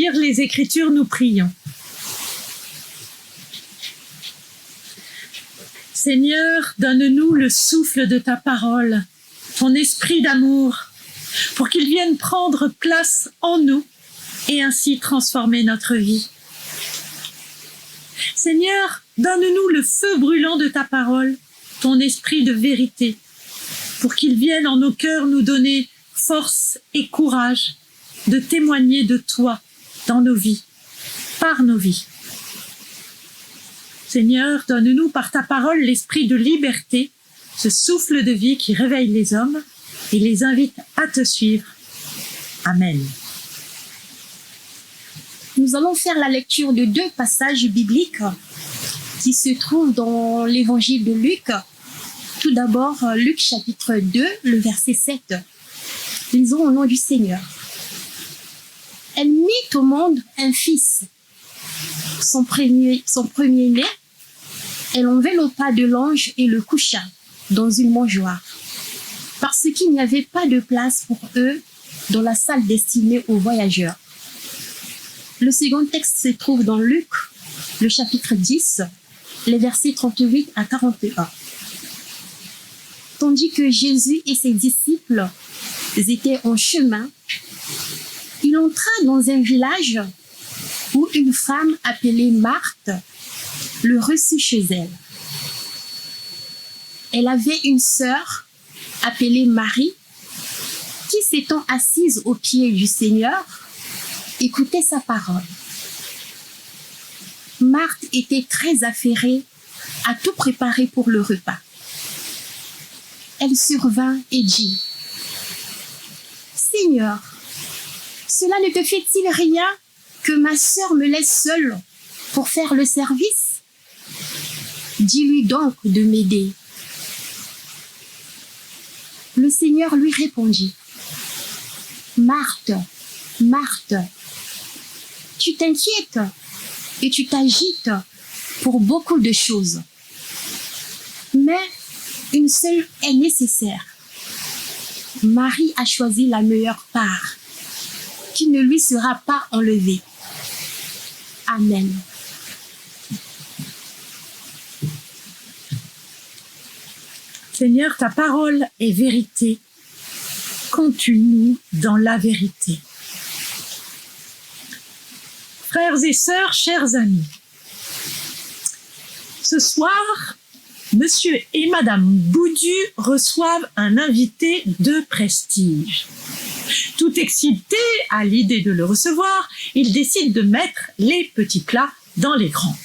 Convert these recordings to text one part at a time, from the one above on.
lire les Écritures, nous prions. Seigneur, donne-nous le souffle de ta parole, ton esprit d'amour, pour qu'il vienne prendre place en nous et ainsi transformer notre vie. Seigneur, donne-nous le feu brûlant de ta parole, ton esprit de vérité, pour qu'il vienne en nos cœurs nous donner force et courage de témoigner de toi dans nos vies, par nos vies. Seigneur, donne-nous par ta parole l'esprit de liberté, ce souffle de vie qui réveille les hommes et les invite à te suivre. Amen. Nous allons faire la lecture de 2 passages bibliques qui se trouvent dans l'évangile de Luc. Tout d'abord, Luc chapitre 2, le verset 7. Lisons au nom du Seigneur. Elle mit au monde un fils, son premier-né. Elle enveloppa de l'ange et le coucha dans une mangeoire, parce qu'il n'y avait pas de place pour eux dans la salle destinée aux voyageurs. Le second texte se trouve dans Luc, le chapitre 10, les versets 38 à 41. Tandis que Jésus et ses disciples étaient en chemin, il entra dans un village où une femme appelée Marthe le reçut chez elle. Elle avait une sœur appelée Marie qui, s'étant assise aux pieds du Seigneur, écoutait sa parole. Marthe était très affairée à tout préparer pour le repas. Elle survint et dit : « Seigneur, cela ne te fait-il rien que ma sœur me laisse seule pour faire le service ? Dis-lui donc de m'aider. » Le Seigneur lui répondit : « Marthe, Marthe, tu t'inquiètes et tu t'agites pour beaucoup de choses. Mais une seule est nécessaire. Marie a choisi la meilleure part, qui ne lui sera pas enlevée. Amen. » Seigneur, ta parole est vérité. Conduis-nous dans la vérité. Frères et sœurs, chers amis, ce soir, Monsieur et Madame Boudu reçoivent un invité de prestige. Tout excité à l'idée de le recevoir, ils décident de mettre les petits plats dans les grands.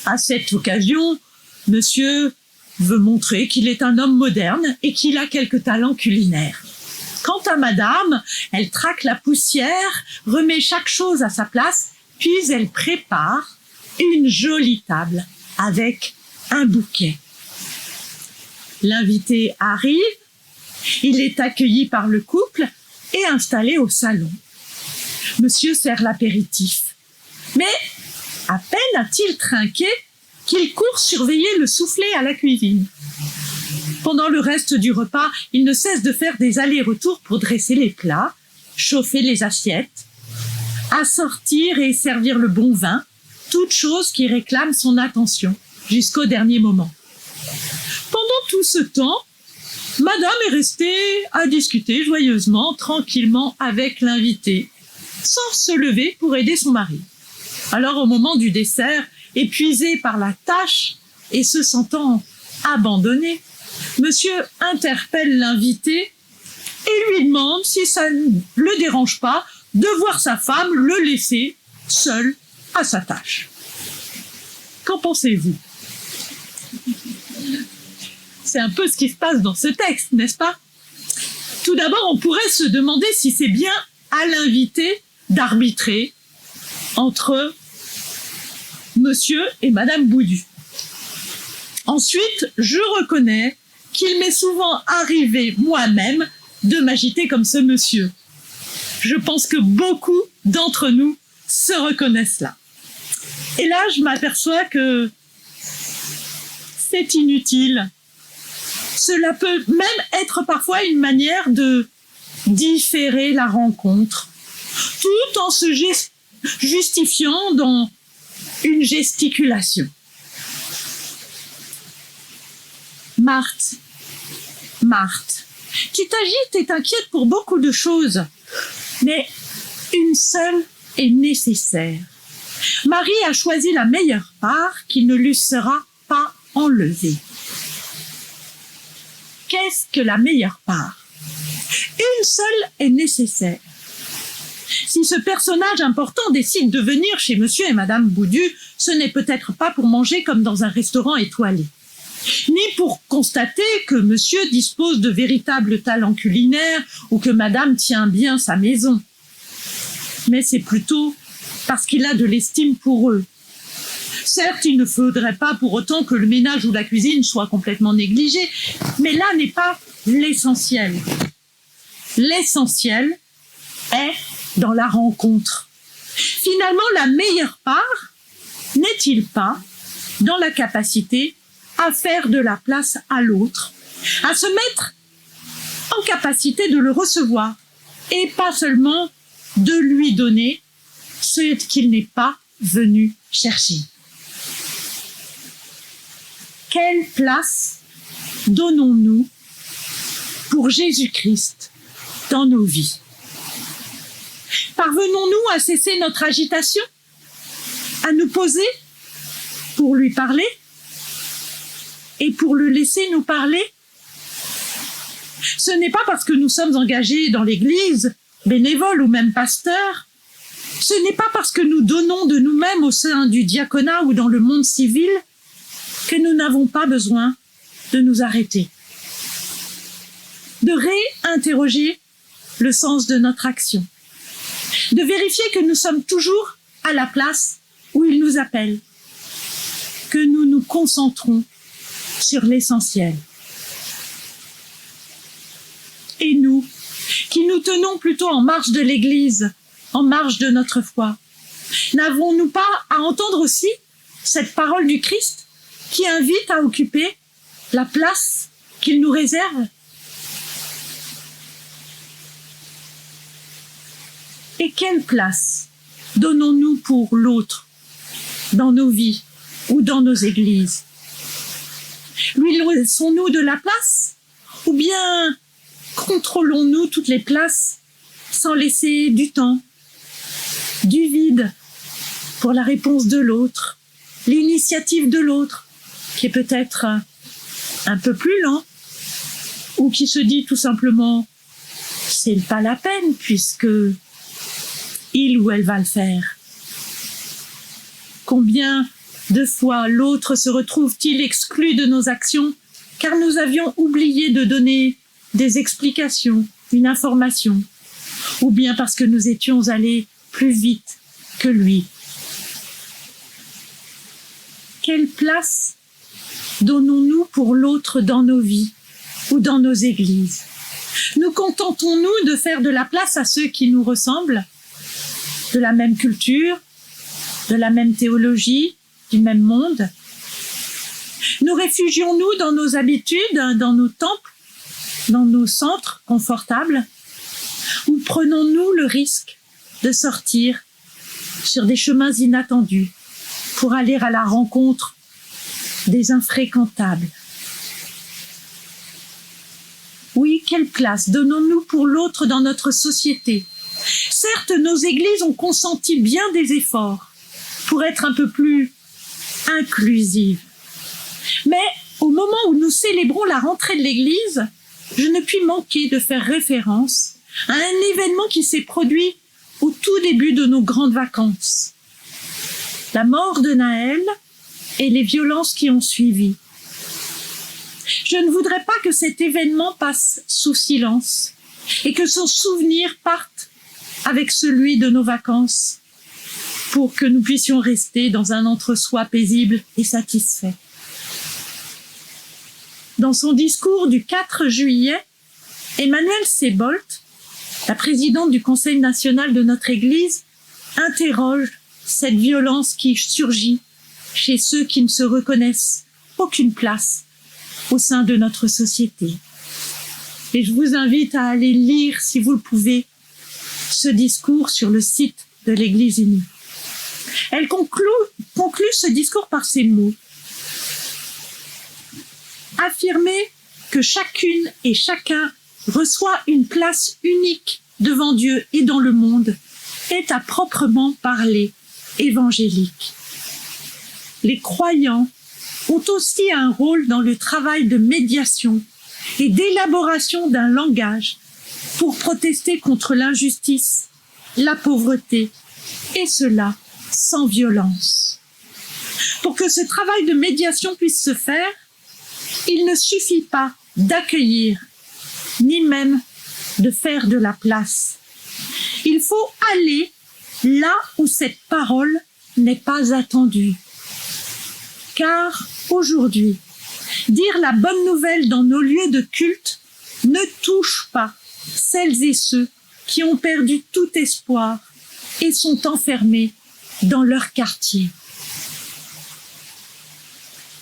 À cette occasion, Monsieur veut montrer qu'il est un homme moderne et qu'il a quelques talents culinaires. Quant à Madame, elle traque la poussière, remet chaque chose à sa place, puis elle prépare une jolie table avec un bouquet. L'invité arrive, il est accueilli par le couple et installé au salon. Monsieur sert l'apéritif, mais à peine a-t-il trinqué qu'il court surveiller le soufflet à la cuisine. Pendant le reste du repas, il ne cesse de faire des allers-retours pour dresser les plats, chauffer les assiettes, assortir et servir le bon vin, toute chose qui réclame son attention jusqu'au dernier moment. Pendant tout ce temps, Madame est restée à discuter joyeusement, tranquillement avec l'invité, sans se lever pour aider son mari. Alors, au moment du dessert, épuisé par la tâche et se sentant abandonné, Monsieur interpelle l'invité et lui demande si ça ne le dérange pas de voir sa femme le laisser seul à sa tâche. Qu'en pensez-vous ? C'est un peu ce qui se passe dans ce texte, n'est-ce pas ? Tout d'abord, on pourrait se demander si c'est bien à l'invité d'arbitrer entre Monsieur et Madame Boudu. Ensuite, je reconnais qu'il m'est souvent arrivé moi-même de m'agiter comme ce monsieur. Je pense que beaucoup d'entre nous se reconnaissent là. Et là, je m'aperçois que c'est inutile. Cela peut même être parfois une manière de différer la rencontre, tout en se justifiant dans une gesticulation. Marthe, Marthe, tu t'agites et t'inquiètes pour beaucoup de choses, mais une seule est nécessaire. Marie a choisi la meilleure part qui ne lui sera pas enlevée. Qu'est-ce que la meilleure part? Une seule est nécessaire. Si ce personnage important décide de venir chez monsieur et madame Boudu, ce n'est peut-être pas pour manger comme dans un restaurant étoilé, ni pour constater que monsieur dispose de véritables talents culinaires ou que madame tient bien sa maison. Mais c'est plutôt parce qu'il a de l'estime pour eux. Certes, il ne faudrait pas pour autant que le ménage ou la cuisine soient complètement négligés, mais là n'est pas l'essentiel. L'essentiel est dans la rencontre. Finalement, la meilleure part n'est-il pas dans la capacité à faire de la place à l'autre, à se mettre en capacité de le recevoir et pas seulement de lui donner ce qu'il n'est pas venu chercher. Quelle place donnons-nous pour Jésus-Christ dans nos vies? Parvenons-nous à cesser notre agitation, à nous poser pour lui parler et pour le laisser nous parler? Ce n'est pas parce que nous sommes engagés dans l'Église, bénévoles ou même pasteurs, ce n'est pas parce que nous donnons de nous-mêmes au sein du diaconat ou dans le monde civil que nous n'avons pas besoin de nous arrêter, de réinterroger le sens de notre action, de vérifier que nous sommes toujours à la place où il nous appelle, que nous nous concentrons sur l'essentiel. Et nous, qui nous tenons plutôt en marge de l'Église, en marge de notre foi, n'avons-nous pas à entendre aussi cette parole du Christ qui invite à occuper la place qu'il nous réserve? Et quelle place donnons-nous pour l'autre dans nos vies ou dans nos églises? Lui laissons-nous de la place ou bien contrôlons-nous toutes les places sans laisser du temps, du vide pour la réponse de l'autre, l'initiative de l'autre qui est peut-être un peu plus lent ou qui se dit tout simplement c'est pas la peine puisque il ou elle va le faire. Combien de fois l'autre se retrouve-t-il exclu de nos actions car nous avions oublié de donner des explications, une information, ou bien parce que nous étions allés plus vite que lui. Quelle place donnons-nous pour l'autre dans nos vies ou dans nos églises? Nous contentons-nous de faire de la place à ceux qui nous ressemblent, de la même culture, de la même théologie, du même monde? Nous réfugions-nous dans nos habitudes, dans nos temples, dans nos centres confortables? Ou prenons-nous le risque de sortir sur des chemins inattendus pour aller à la rencontre des infréquentables? Oui, quelle place donnons-nous pour l'autre dans notre société? Certes, nos églises ont consenti bien des efforts pour être un peu plus inclusives. Mais au moment où nous célébrons la rentrée de l'église, je ne puis manquer de faire référence à un événement qui s'est produit au tout début de nos grandes vacances. La mort de Naël et les violences qui ont suivi. Je ne voudrais pas que cet événement passe sous silence et que son souvenir parte avec celui de nos vacances pour que nous puissions rester dans un entre-soi paisible et satisfait. Dans son discours du 4 juillet, Emmanuelle Seebold, la présidente du Conseil national de notre Église, interroge cette violence qui surgit chez ceux qui ne se reconnaissent aucune place au sein de notre société. Et je vous invite à aller lire, si vous le pouvez, ce discours sur le site de l'Église unie. Elle conclut ce discours par ces mots. Affirmer que chacune et chacun reçoit une place unique devant Dieu et dans le monde est à proprement parler évangélique. Les croyants ont aussi un rôle dans le travail de médiation et d'élaboration d'un langage pour protester contre l'injustice, la pauvreté, et cela sans violence. Pour que ce travail de médiation puisse se faire, il ne suffit pas d'accueillir, ni même de faire de la place. Il faut aller là où cette parole n'est pas attendue. Car aujourd'hui, dire la bonne nouvelle dans nos lieux de culte ne touche pas celles et ceux qui ont perdu tout espoir et sont enfermés dans leur quartier.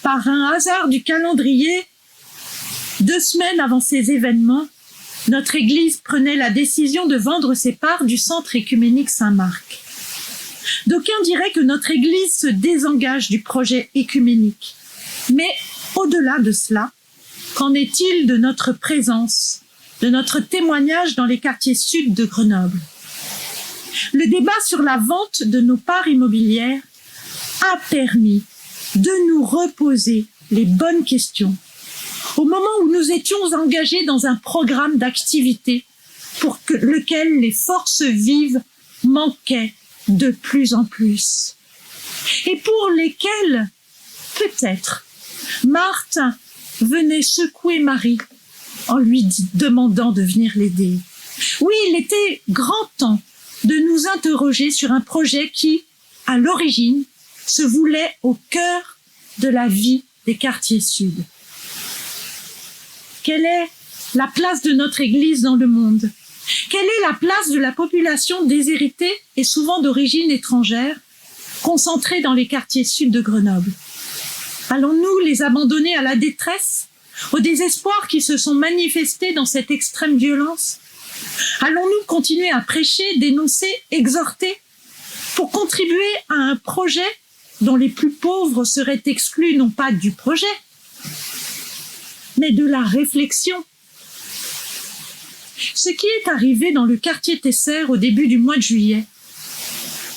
Par un hasard du calendrier, 2 semaines avant ces événements, notre Église prenait la décision de vendre ses parts du centre œcuménique Saint-Marc. D'aucuns diraient que notre Église se désengage du projet œcuménique. Mais au-delà de cela, qu'en est-il de notre présence, de notre témoignage dans les quartiers sud de Grenoble? Le débat sur la vente de nos parts immobilières a permis de nous reposer les bonnes questions au moment où nous étions engagés dans un programme d'activité pour lequel les forces vives manquaient de plus en plus et pour lesquels, peut-être, Marthe venait secouer Marie en lui demandant de venir l'aider. Oui, il était grand temps de nous interroger sur un projet qui, à l'origine, se voulait au cœur de la vie des quartiers sud. Quelle est la place de notre Église dans le monde? Quelle est la place de la population déshéritée et souvent d'origine étrangère, concentrée dans les quartiers sud de Grenoble? Allons-nous les abandonner à la détresse, au désespoir qui se sont manifestés dans cette extrême violence? Allons-nous continuer à prêcher, dénoncer, exhorter pour contribuer à un projet dont les plus pauvres seraient exclus non pas du projet, mais de la réflexion? Ce qui est arrivé dans le quartier Tesser au début du mois de juillet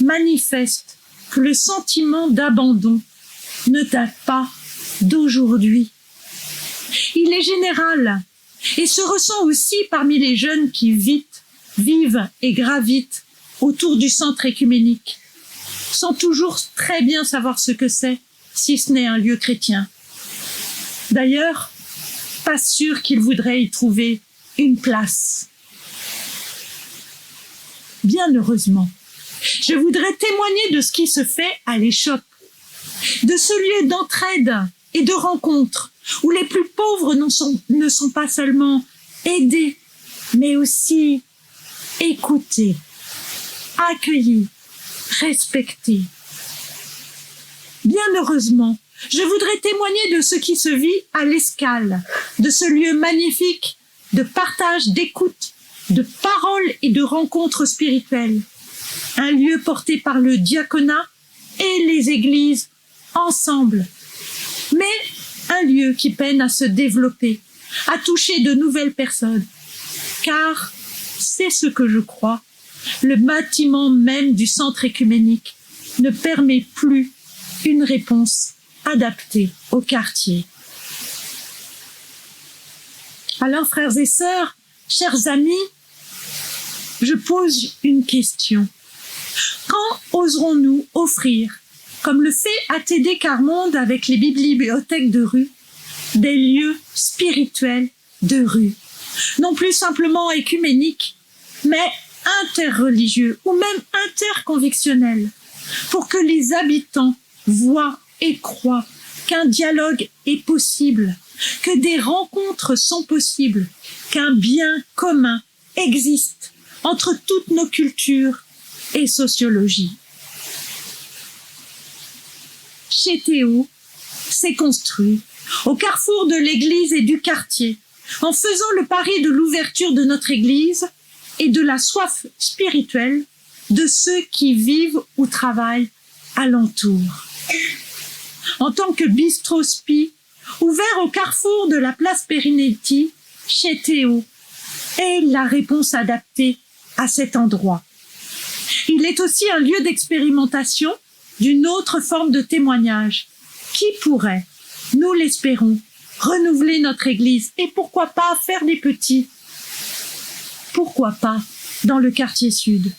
manifeste que le sentiment d'abandon ne date pas d'aujourd'hui. Il est général et se ressent aussi parmi les jeunes qui vivent et gravitent autour du centre œcuménique, sans toujours très bien savoir ce que c'est, si ce n'est un lieu chrétien. D'ailleurs, pas sûr qu'ils voudraient y trouver une place. Bien heureusement, je voudrais témoigner de ce qui se fait à l'Échoppe, de ce lieu d'entraide et de rencontre où les plus pauvres ne sont pas seulement aidés, mais aussi écoutés, accueillis, respectés. Bien heureusement, je voudrais témoigner de ce qui se vit à l'Escale, de ce lieu magnifique de partage, d'écoute, de paroles et de rencontres spirituelles. Un lieu porté par le diaconat et les églises ensemble. Mais un lieu qui peine à se développer, à toucher de nouvelles personnes. Car, c'est ce que je crois, le bâtiment même du centre œcuménique ne permet plus une réponse adaptée au quartier. Alors, frères et sœurs, chers amis, je pose une question. Quand oserons-nous offrir, comme le fait ATD Carmonde avec les bibliothèques de rue, des lieux spirituels de rue, non plus simplement œcuméniques, mais interreligieux ou même interconvictionnels, pour que les habitants voient et croient qu'un dialogue est possible, que des rencontres sont possibles, qu'un bien commun existe entre toutes nos cultures et sociologies. Chez Théo, s'est construit, au carrefour de l'église et du quartier, en faisant le pari de l'ouverture de notre église et de la soif spirituelle, de ceux qui vivent ou travaillent alentour. En tant que bistrot spi, ouvert au carrefour de la place Perinetti, chez Théo, est la réponse adaptée à cet endroit. Il est aussi un lieu d'expérimentation d'une autre forme de témoignage qui pourrait, nous l'espérons, renouveler notre Église et pourquoi pas faire des petits. Pourquoi pas dans le quartier sud.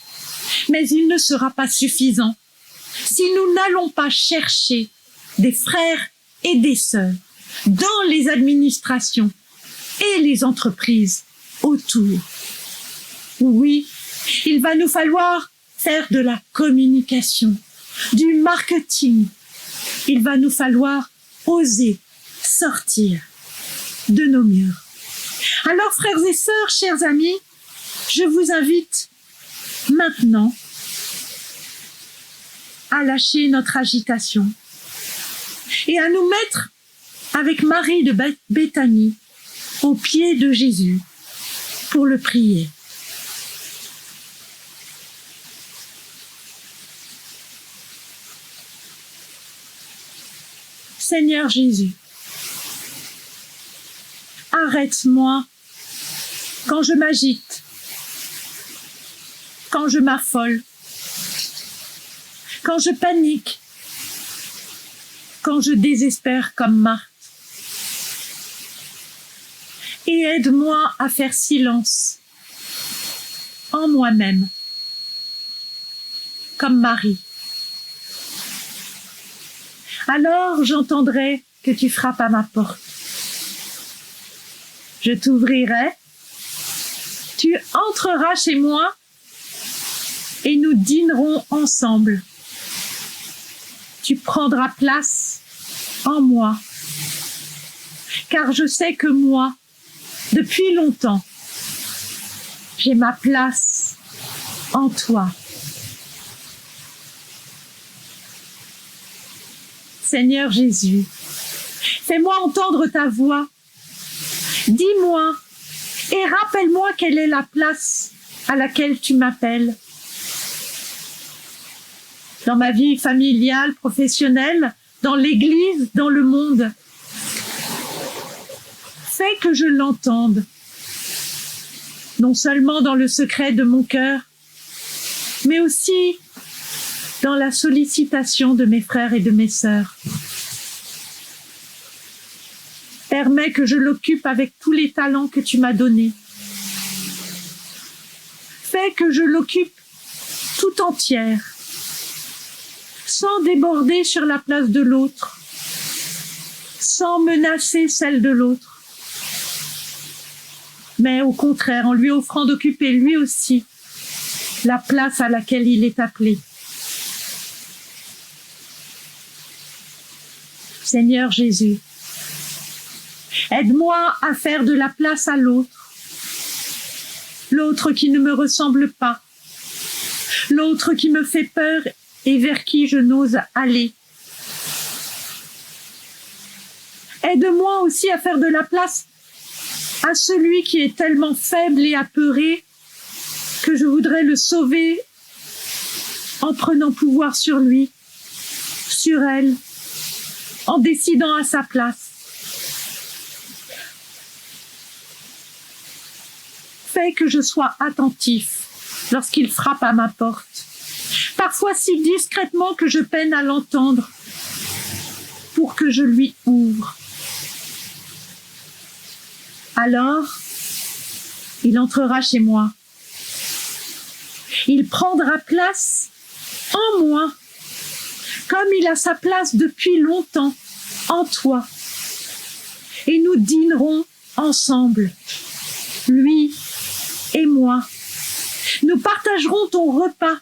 Mais il ne sera pas suffisant si nous n'allons pas chercher des frères et des sœurs dans les administrations et les entreprises autour. Oui, il va nous falloir faire de la communication, du marketing. Il va nous falloir oser sortir de nos murs. Alors, frères et sœurs, chers amis, je vous invite maintenant à lâcher notre agitation et à nous mettre avec Marie de Béthanie aux pieds de Jésus pour le prier. Seigneur Jésus, arrête-moi quand je m'agite, quand je m'affole, quand je panique, quand je désespère comme Marthe. Et aide-moi à faire silence en moi-même, comme Marie. Alors j'entendrai que tu frappes à ma porte. Je t'ouvrirai, tu entreras chez moi et nous dînerons ensemble. Tu prendras place en moi, car je sais que moi, depuis longtemps, j'ai ma place en toi. Seigneur Jésus, fais-moi entendre ta voix. Dis-moi et rappelle-moi quelle est la place à laquelle tu m'appelles. Dans ma vie familiale, professionnelle, dans l'Église, dans le monde. Fais que je l'entende, non seulement dans le secret de mon cœur, mais aussi dans la sollicitation de mes frères et de mes sœurs. Permets que je l'occupe avec tous les talents que tu m'as donnés. Fais que je l'occupe tout entière, sans déborder sur la place de l'autre, sans menacer celle de l'autre, mais au contraire en lui offrant d'occuper lui aussi la place à laquelle il est appelé. Seigneur Jésus, aide-moi à faire de la place à l'autre, l'autre qui ne me ressemble pas, l'autre qui me fait peur et vers qui je n'ose aller. Aide-moi aussi à faire de la place à celui qui est tellement faible et apeuré que je voudrais le sauver en prenant pouvoir sur lui, sur elle, en décidant à sa place. Fais que je sois attentif lorsqu'il frappe à ma porte, parfois si discrètement que je peine à l'entendre, pour que je lui ouvre. Alors, il entrera chez moi. Il prendra place en moi, comme il a sa place depuis longtemps en toi. Et nous dînerons ensemble, lui et moi. Nous partagerons ton repas,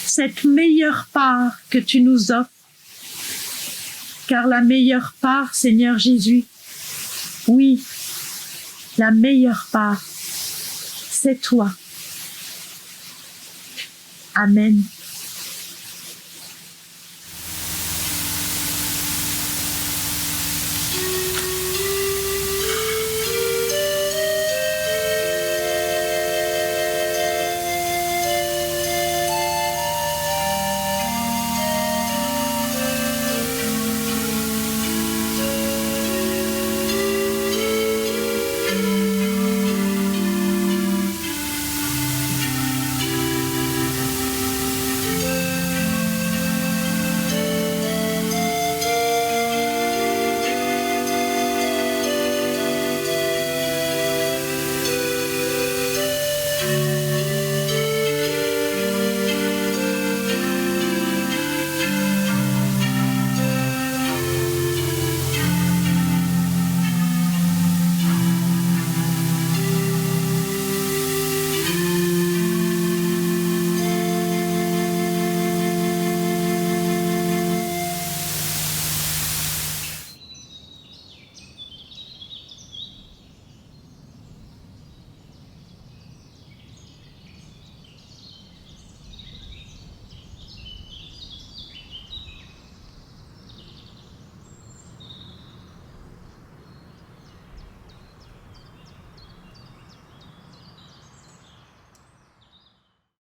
cette meilleure part que tu nous offres. Car la meilleure part, Seigneur Jésus, oui, la meilleure part, c'est toi. Amen.